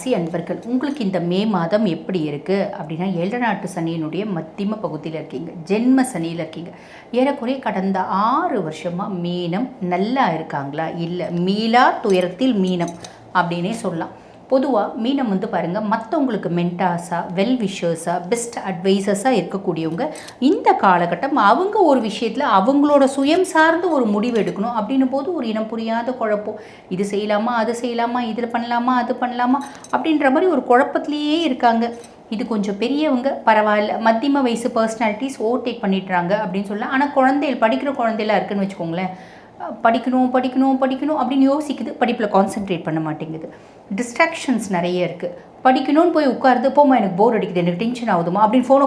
ராசி அன்பர்கள், உங்களுக்கு இந்த மே மாதம் எப்படி இருக்குது அப்படின்னா, 7 நாட்டு சனியினுடைய மத்தியம பகுதியில் இருக்கீங்க, ஜென்ம சனியில் இருக்கீங்க. ஏறக்குறைய கடந்த 6 வருஷமாக மீனம் நல்லா இருக்காங்களா? இல்லை, மீளா துயரத்தில் மீனம் அப்படின்னே சொல்லலாம். பொதுவாக மீனம் பாருங்கள், மற்றவங்களுக்கு மென்டாஸாக, வெல் விஷர்ஸாக, பெஸ்ட் அட்வைசர்ஸாக இருக்கக்கூடியவங்க. இந்த காலகட்டம் அவங்க ஒரு விஷயத்தில் அவங்களோட சுயம் சார்ந்து ஒரு முடிவு எடுக்கணும் அப்படின்னும் போது ஒரு இனம் புரியாத குழப்பம். இது செய்யலாமா, அது செய்யலாமா, இதில் பண்ணலாமா, அது பண்ணலாமா அப்படின்ற மாதிரி ஒரு குழப்பத்திலேயே இருக்காங்க. இது கொஞ்சம் பெரியவங்க பரவாயில்ல, மத்தியம வயசு பர்சனாலிட்டிஸ் ஓவர்டேக் பண்ணிடுறாங்க அப்படின்னு சொல்லலாம். ஆனால் குழந்தைகள், படிக்கிற குழந்தைலாம் இருக்குன்னு வச்சுக்கோங்களேன், படிக்கணும் படிக்கணும் படிக்கணும் அப்படின்னு யோசிக்குது, படிப்பில் கான்சென்ட்ரேட் பண்ண மாட்டேங்குது. டிஸ்ட்ராக்ஷன்ஸ் நிறைய இருக்குது. படிக்கணும்னு போய் உட்காருது, போமா எனக்கு போர் அடிக்குது, எனக்கு டென்ஷன் ஆகுதுமா அப்படின்னு ஃபோனை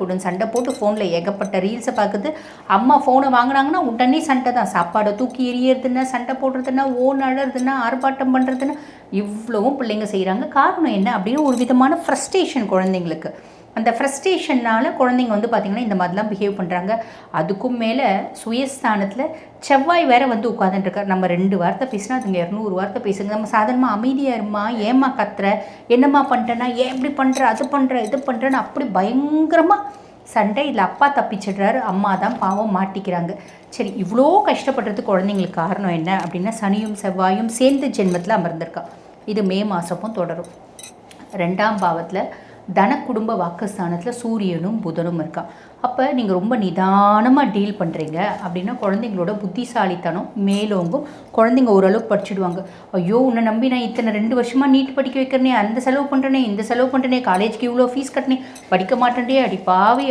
கொடுன்னு சண்டை போட்டு ஃபோனில் ஏகப்பட்ட ரீல்ஸை பார்க்குது. அம்மா ஃபோனை வாங்கினாங்கன்னா உடனே சண்டை தான். சாப்பாடை தூக்கி எறியறதுன்னா, சண்டை போடுறதுன்னா, அழறதுன்னா, ஆர்ப்பாட்டம் பண்ணுறதுன்னா, இவ்வளவும் பிள்ளைங்க செய்கிறாங்க. காரணம் என்ன அப்படின்னு ஒரு விதமான ஃப்ரஸ்ட்ரேஷன் குழந்தைங்களுக்கு. அந்த ஃப்ரஸ்ட்ரேஷனால் குழந்தைங்க பார்த்திங்கன்னா இந்த மாதிரிலாம் பிஹேவ் பண்ணுறாங்க. அதுக்கும் மேலே சுயஸ்தானத்தில் செவ்வாய் வேறு உட்காந்துட்டுருக்கார். நம்ம 2 வார்த்தை பேசினா அதுங்க 200 வார்த்தை பேசுங்க. நம்ம சாதாரணமாக அமைதியாக இருமா, ஏம்மா கத்துற, என்னம்மா பண்ணிட்டேன்னா, ஏன் இப்படி பண்ணுற, அது பண்ணுற, இது பண்ணுறேன்னு அப்படி பயங்கரமாக சண்டை. இதில் அப்பா தப்பிச்சிடுறாரு, அம்மா தான் பாவம் மாட்டிக்கிறாங்க. சரி, இவ்வளோ கஷ்டப்படுறது குழந்தைங்களுக்கு காரணம் என்ன அப்படின்னா, சனியும் செவ்வாயும் சேர்ந்து ஜென்மத்தில் அமர்ந்திருக்கா. இது மே மாதமும் தொடரும். 2ஆம் பாவத்தில் தன குடும்ப வாக்குஸ்தானத்தில் சூரியனும் புதனும் இருக்கா. அப்போ நீங்கள் ரொம்ப நிதானமாக டீல் பண்ணுறீங்க அப்படின்னா குழந்தைங்களோட புத்திசாலித்தனம் மேலோங்கும். குழந்தைங்க ஓரளவுக்கு படிச்சுடுவாங்க. ஐயோ, உன்னை நம்பி நான் இத்தனை 2 வருஷமாக நீட் படிக்க வைக்கிறனே, அந்த செலவு பண்ணுறனே, இந்த செலவு பண்ணுறனே, காலேஜுக்கு இவ்வளோ ஃபீஸ் கட்டினே, படிக்க மாட்டேன்டே, அடிப்பாவி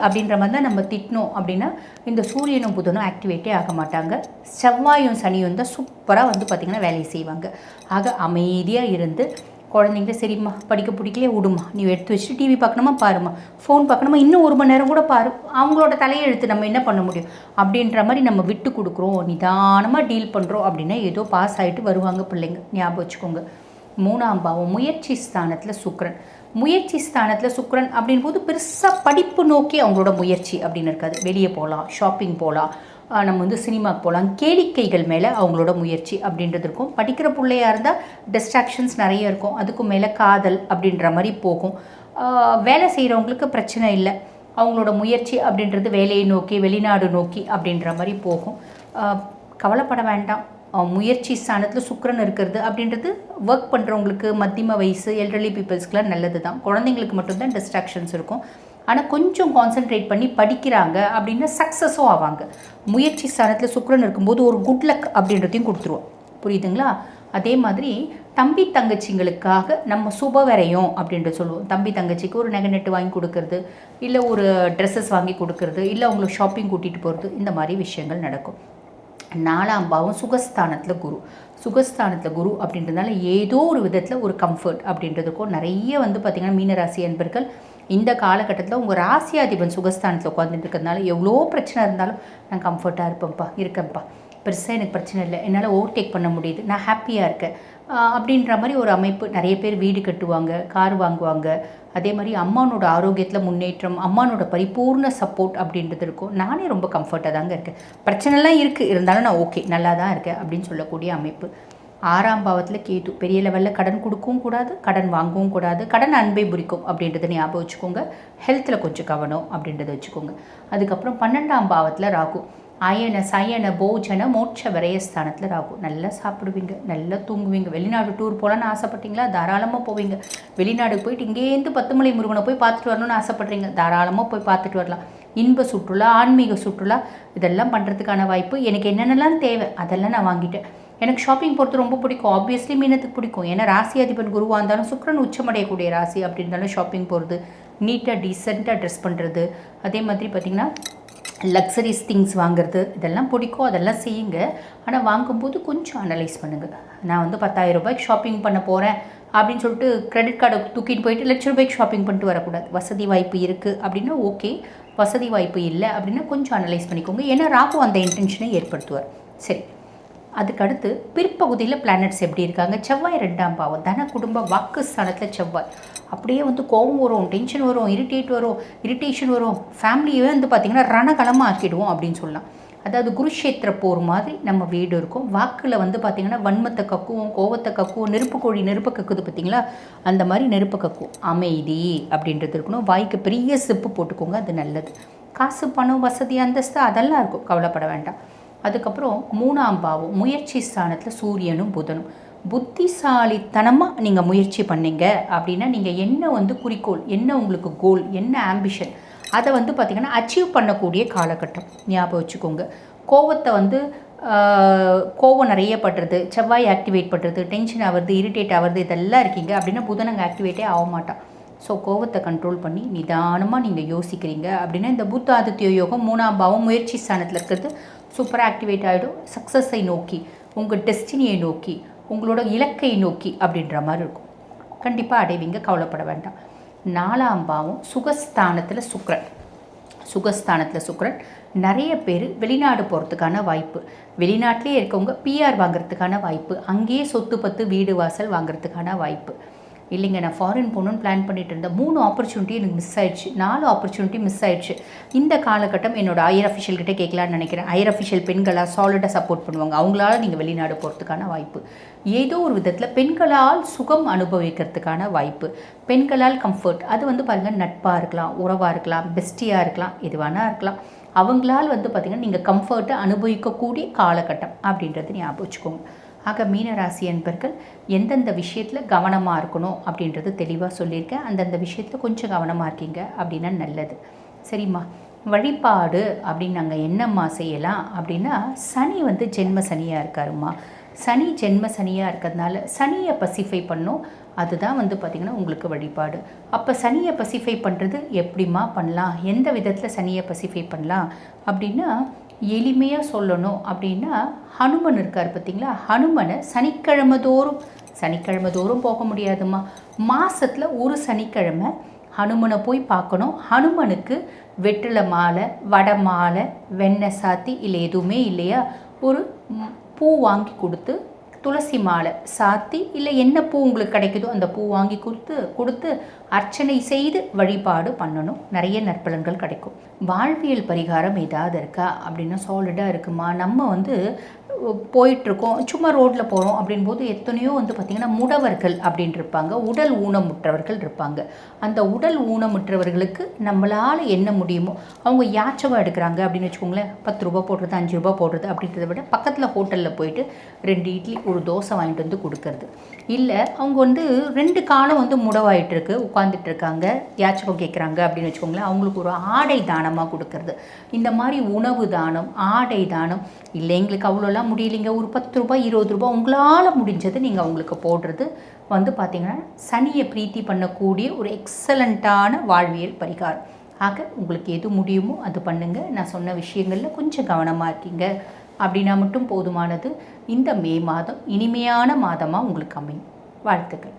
அப்படின்ற மாதிரி தான் நம்ம திட்டணும். அப்படின்னா இந்த சூரியனும் புதனும் ஆக்டிவேட்டே ஆக மாட்டாங்க. செவ்வாயும் சனியும் தான் சூப்பராக பார்த்திங்கன்னா வேலையை செய்வாங்க. ஆக அமைதியாக இருந்து குழந்தைங்கள, சரிம்மா படிக்க பிடிக்கலையே விடுமா, நீ எடுத்து வச்சுட்டு டிவி பார்க்கணுமா பாருமா, ஃபோன் பார்க்கணுமா இன்னும் 1 மணி நேரம் கூட பாரு, அவங்களோட தலையெழுத்து நம்ம என்ன பண்ண முடியும் அப்படின்ற மாதிரி நம்ம விட்டு கொடுக்குறோம், நிதானமாக டீல் பண்ணுறோம் அப்படின்னா ஏதோ பாஸ் ஆகிட்டு வருவாங்க பிள்ளைங்க. ஞாபகம் வச்சுக்கோங்க. 3ஆம் பாவம் முயற்சி ஸ்தானத்தில் சுக்கிரன். முயற்சி ஸ்தானத்தில் சுக்கிரன் அப்படின் போது பெருசாக படிப்பு நோக்கி அவங்களோட முயற்சி அப்படின்னு இருக்காது. வெளியே போகலாம், ஷாப்பிங் போகலாம், நம்ம சினிமாவுக்கு போகலாம், கேளிக்கைகள் மேலே அவங்களோட முயற்சி அப்படின்றது இருக்கும். படிக்கிற பிள்ளையாக இருந்தால் டிஸ்ட்ராக்ஷன்ஸ் நிறைய இருக்கும். அதுக்கும் மேலே காதல் அப்படின்ற மாதிரி போகும். வேலை செய்கிறவங்களுக்கு பிரச்சனை இல்லை, அவங்களோட முயற்சி அப்படின்றது வேலையை நோக்கி, வெளிநாடு நோக்கி அப்படின்ற மாதிரி போகும். கவலைப்பட வேண்டாம். முயற்சி ஸ்தானத்தில் சுக்கிரன் இருக்கிறது அப்படின்றது ஒர்க் பண்ணுறவங்களுக்கு, மத்தியம வயசு எல்டர்லி பீப்புள்ஸ்க்குலாம் நல்லது தான். குழந்தைங்களுக்கு மட்டும்தான் டிஸ்ட்ராக்ஷன்ஸ் இருக்கும். ஆனால் கொஞ்சம் கான்சென்ட்ரேட் பண்ணி படிக்கிறாங்க அப்படின்னா சக்ஸஸும் ஆவாங்க. முயற்சி ஸ்தானத்தில் சுக்கிரன் இருக்கும்போது ஒரு குட் லக் அப்படின்றதையும் கொடுத்துருவோம். புரியுதுங்களா? அதே மாதிரி தம்பி தங்கச்சிங்களுக்காக நம்ம சுபவரையும் அப்படின்ட்டு சொல்லுவோம். தம்பி தங்கச்சிக்கு ஒரு நகை நட்டு வாங்கி கொடுக்கறது, இல்லை ஒரு ட்ரெஸ்ஸஸ் வாங்கி கொடுக்கறது, இல்லை அவங்கள ஷாப்பிங் கூட்டிகிட்டு போகிறது, இந்த மாதிரி விஷயங்கள் நடக்கும். 4ஆம் பாவம் சுகஸ்தானத்தில் குரு. சுகஸ்தானத்தில் குரு அப்படின்றதுனால ஏதோ ஒரு விதத்தில் ஒரு கம்ஃபர்ட் அப்படின்றதுக்கும் நிறைய பார்த்திங்கன்னா மீனராசி அன்பர்கள் இந்த காலகட்டத்தில் உங்கள் ராசியாதிபன் சுகஸ்தானத்தில் உட்காந்துட்டு இருக்கிறதுனால எவ்வளோ பிரச்சனை இருந்தாலும் நான் கம்ஃபர்ட்டாக இருக்கேன்ப்பா, பெருசாக எனக்கு பிரச்சனை இல்லை, என்னால் ஓவர்டேக் பண்ண முடியுது, நான் ஹாப்பியாக இருக்கேன் அப்படின்ற மாதிரி ஒரு அமைப்பு. நிறைய பேர் வீடு கட்டுவாங்க, கார் வாங்குவாங்க. அதே மாதிரி அம்மானோட ஆரோக்கியத்தில் முன்னேற்றம், அம்மானோட பரிபூர்ண சப்போர்ட் அப்படின்றது இருக்கும். நானே ரொம்ப கம்ஃபர்ட்டாக தாங்க இருக்கேன், பிரச்சனைலாம் இருக்குது, இருந்தாலும் நான் ஓகே, நல்லா தான் இருக்கேன் அப்படின்னு சொல்லக்கூடிய அமைப்பு. 6ஆம் பாவத்தில் கேது. பெரிய லெவலில் கடன் கொடுக்கவும் கூடாது, கடன் வாங்கவும் கூடாது, கடன் அன்பை புரிக்கும் அப்படின்றத ஞாபகம் வச்சுக்கோங்க. ஹெல்த்தில் கொஞ்சம் கவனம் அப்படின்றத வச்சுக்கோங்க. அதுக்கப்புறம் 12ஆம் பாவத்தில் ராகு. அயன சயன போஜன மோட்ச விரயஸ்தானத்தில் ராகு. நல்லா சாப்பிடுவீங்க, நல்லா தூங்குவீங்க. வெளிநாடு டூர் போகலான்னு ஆசைப்பட்டீங்களா? தாராளமாக போவீங்க. வெளிநாடு போயிட்டு இங்கேருந்து 10 மலை முருகனை போய் பார்த்துட்டு வரணும்னு ஆசைப்பட்றீங்க, தாராளமாக போய் பார்த்துட்டு வரலாம். இன்ப சுற்றுலா, ஆன்மீக சுற்றுலா, இதெல்லாம் பண்ணுறதுக்கான வாய்ப்பு. எனக்கு என்னென்னலாம் தேவை அதெல்லாம் நான் வாங்கிட்டேன். எனக்கு ஷாப்பிங் போகிறது ரொம்ப பிடிக்கும். ஆப்வியஸ்லி மீனத்துக்கு பிடிக்கும், ஏன்னா ராசி அதிபன் குருவாக இருந்தாலும் சுக்கிரன் உச்சமடையக்கூடிய ராசி அப்படி இருந்தாலும் ஷாப்பிங் போகிறது, நீட்டாக டீசெண்டாக ட்ரெஸ் பண்ணுறது, அதே மாதிரி பார்த்திங்கன்னா லக்ஸரிஸ் திங்ஸ் வாங்குறது, இதெல்லாம் பிடிக்கும், அதெல்லாம் செய்யுங்க. ஆனால் வாங்கும்போது கொஞ்சம் அனலைஸ் பண்ணுங்கள். நான் 10,000 ரூபாய்க்கு ஷாப்பிங் பண்ண போகிறேன் அப்படின்னு சொல்லிட்டு கிரெடிட் கார்டை தூக்கிட்டு போயிட்டு ₹1,00,000 ஷாப்பிங் பண்ணிட்டு வரக்கூடாது. வசதி வாய்ப்பு இருக்குது அப்படின்னா ஓகே, வசதி வாய்ப்பு இல்லை அப்படின்னா கொஞ்சம் அனலைஸ் பண்ணிக்கோங்க. ஏன்னா ராகு அந்த இன்டென்ஷனை ஏற்படுத்துவார். சரி, அதுக்கடுத்து பிற்பகுதியில் பிளானட்ஸ் எப்படி இருக்காங்க? செவ்வாய் 2ஆம் பாவம், தன குடும்ப வாக்கு ஸ்தானத்தில் செவ்வாய். அப்படியே கோபம் வரும், டென்ஷன் வரும், இரிட்டேஷன் வரும், ஃபேமிலியே பார்த்திங்கன்னா ரணகலமாக ஆக்கிடுவோம் அப்படின்னு சொல்லலாம். அதாவது குருஷேத்திர போர் மாதிரி நம்ம வீடு இருக்கும். வாக்கில் வந்து பார்த்திங்கன்னா வன்மத்தை கக்குவோம், கோவத்தை கக்குவோம், நெருப்பு கோழி நெருப்பு கக்குது பார்த்திங்களா, அந்த மாதிரி நெருப்பு கக்குவோம். அமைதி அப்படின்றது இருக்கணும். வாய்க்கு பெரிய சிப்பு போட்டுக்கோங்க, அது நல்லது. காசு பணம் வசதி அந்தஸ்து அதெல்லாம் இருக்கும், கவலைப்பட வேண்டாம். அதுக்கப்புறம் 3ஆம் பாவம் முயற்சி ஸ்தானத்தில் சூரியனும் புதனும். புத்திசாலித்தனமாக நீங்கள் முயற்சி பண்ணீங்க அப்படின்னா நீங்கள் என்ன வந்து குறிக்கோள், என்ன உங்களுக்கு கோல், என்ன ஆம்பிஷன், அதை வந்து பார்த்திங்கன்னா அச்சீவ் பண்ணக்கூடிய காலகட்டம். ஞாபகம் வச்சுக்கோங்க. கோவத்தை வந்து கோவம் நிறைய படுறது, செவ்வாய் ஆக்டிவேட் பண்ணுறது, டென்ஷன் ஆகிறது, இரிட்டேட் ஆகிறது, இதெல்லாம் இருக்கீங்க அப்படின்னா புதனங்க ஆக்டிவேட்டே ஆக மாட்டான். ஸோ கோவத்தை கண்ட்ரோல் பண்ணி நிதானமாக நீங்கள் யோசிக்கிறீங்க அப்படின்னா இந்த புத்த ஆதித்ய யோகம் 3ஆம் பாவம் முயற்சி ஸ்தானத்தில் இருக்கிறது சூப்பராக ஆக்டிவேட் ஆகிடும். சக்ஸஸை நோக்கி, உங்கள் டெஸ்டினியை நோக்கி, உங்களோட இலக்கை நோக்கி அப்படின்ற மாதிரி இருக்கும். கண்டிப்பாக அடைவீங்க, கவலைப்பட வேண்டாம். 4ஆம் பாவம் சுகஸ்தானத்தில் சுக்கிரன். சுகஸ்தானத்தில் சுக்கிரன் நிறைய பேர் வெளிநாடு போகிறதுக்கான வாய்ப்பு, வெளிநாட்டிலே இருக்கவங்க பிஆர் வாங்குறதுக்கான வாய்ப்பு, அங்கேயே சொத்து பத்து வீடு வாசல் வாங்குறதுக்கான வாய்ப்பு. இல்லைங்க நான் ஃபாரின் போகணுன்னு பிளான் பண்ணிட்டு இருந்தேன், 3 ஆப்பர்ச்சுனிட்டி எனக்கு மிஸ் ஆயிடுச்சு, 4 ஆப்பர்ச்சுனிட்டி மிஸ் ஆயிடுச்சு. இந்த காலகட்டம் என்னோட ஹையர் அஃபிஷியல் கிட்டே கேட்கலான்னு நினைக்கிறேன். ஹையர் அஃபிஷியல் பெண்களாக சாலிடாக சப்போர்ட் பண்ணுவாங்க, அவங்களால நீங்கள் வெளிநாடு போகிறதுக்கான வாய்ப்பு. ஏதோ ஒரு விதத்தில் பெண்களால் சுகம் அனுபவிக்கிறதுக்கான வாய்ப்பு, பெண்களால் கம்ஃபர்ட், அது வந்து பாருங்கள் நட்பாக இருக்கலாம், உறவாக இருக்கலாம், பெஸ்டியாக இருக்கலாம், எதுவானா இருக்கலாம். அவங்களால் வந்து பார்த்திங்கன்னா நீங்கள் கம்ஃபர்ட்டை அனுபவிக்கக்கூடிய காலகட்டம் அப்படின்றது ஞாபகம் வச்சுக்கோங்க. ஆக மீனராசி அன்பர்கள் எந்தெந்த விஷயத்தில் கவனமாக இருக்கணும் அப்படின்றது தெளிவாக சொல்லியிருக்கேன். அந்தந்த விஷயத்தில் கொஞ்சம் கவனமாக இருக்கீங்க அப்படின்னா நல்லது. சரிம்மா, வழிபாடு அப்படின்னு நாங்கள் என்னம்மா செய்யலாம் அப்படின்னா, சனி வந்து ஜென்ம சனியாக இருக்காருமா. சனி ஜென்ம சனியாக இருக்கிறதுனால சனியை பசிஃபை பண்ணோம், அதுதான் வந்து பார்த்திங்கன்னா உங்களுக்கு வழிபாடு. அப்போ சனியை பசிஃபை பண்ணுறது எப்படிமா பண்ணலாம், எந்த விதத்தில் சனியை பசிஃபை பண்ணலாம் அப்படின்னா, எளிமையாக சொல்லணும் அப்படின்னா ஹனுமன் இருக்கார் பார்த்திங்களா, ஹனுமனை சனிக்கிழமை தோறும் போக முடியாதுமா, மாதத்தில் ஒரு சனிக்கிழமை ஹனுமனை போய் பார்க்கணும். ஹனுமனுக்கு வெற்றிலை மாலை, வடை மாலை, வெண்ணெய் சாத்தி, இல்லை எதுவுமே இல்லையா ஒரு பூ வாங்கி கொடுத்து, துளசி மாலை சாத்தி, இல்லை என்ன பூ உங்களுக்கு கிடைக்குதோ அந்த பூ வாங்கி கொடுத்து அர்ச்சனை செய்து வழிபாடு பண்ணணும். நிறைய நற்பலன்கள் கிடைக்கும். வாழ்வியல் பரிகாரம் ஏதாவது இருக்கா அப்படின்னா சாலிடாக இருக்குமா. நம்ம வந்து போயிட்டுருக்கோம், சும்மா ரோட்டில் போகிறோம் அப்படின்போது எத்தனையோ வந்து பார்த்திங்கன்னா முடவர்கள் அப்படின்னு இருப்பாங்க, உடல் ஊனமுற்றவர்கள் இருப்பாங்க. அந்த உடல் ஊனமுற்றவர்களுக்கு நம்மளால் என்ன முடியுமோ, அவங்க யாச்சகம் எடுக்கிறாங்க அப்படின்னு வச்சுக்கோங்களேன், 10 ரூபா போடுறது, 5 ரூபா போடுறது அப்படின்றத விட பக்கத்தில் ஹோட்டலில் போயிட்டு 2 இட்லி ஒரு தோசை வாங்கிட்டு வந்து கொடுக்கறது. இல்லை அவங்க வந்து 2 காலம் வந்து முடவாயிட்டுருக்கு, உட்காந்துட்டு இருக்காங்க, யாச்சகம் கேட்குறாங்க அப்படின்னு வச்சுக்கோங்களேன், அவங்களுக்கு ஒரு ஆடை தானமாக கொடுக்கறது. இந்த மாதிரி உணவு தானம், ஆடை தானம், இல்லை எங்களுக்கு அவ்வளோலாம் முடியலைங்க, ஒரு 10 ரூபாய் 20 ரூபாய் உங்களால் முடிஞ்சது நீங்கள் அவங்களுக்கு போடுறது வந்து பார்த்திங்கன்னா சனியை பிரீத்தி பண்ணக்கூடிய ஒரு எக்ஸலண்ட்டான வாழ்வியல் பரிகாரம். ஆக உங்களுக்கு எது முடியுமோ அது பண்ணுங்கள். நான் சொன்ன விஷயங்களில் கொஞ்சம் கவனமாக இருக்கீங்க அப்படின்னா மட்டும் போதுமானது. இந்த மே மாதம் இனிமையான மாதமாக உங்களுக்கு அமையும். வாழ்த்துக்கள்.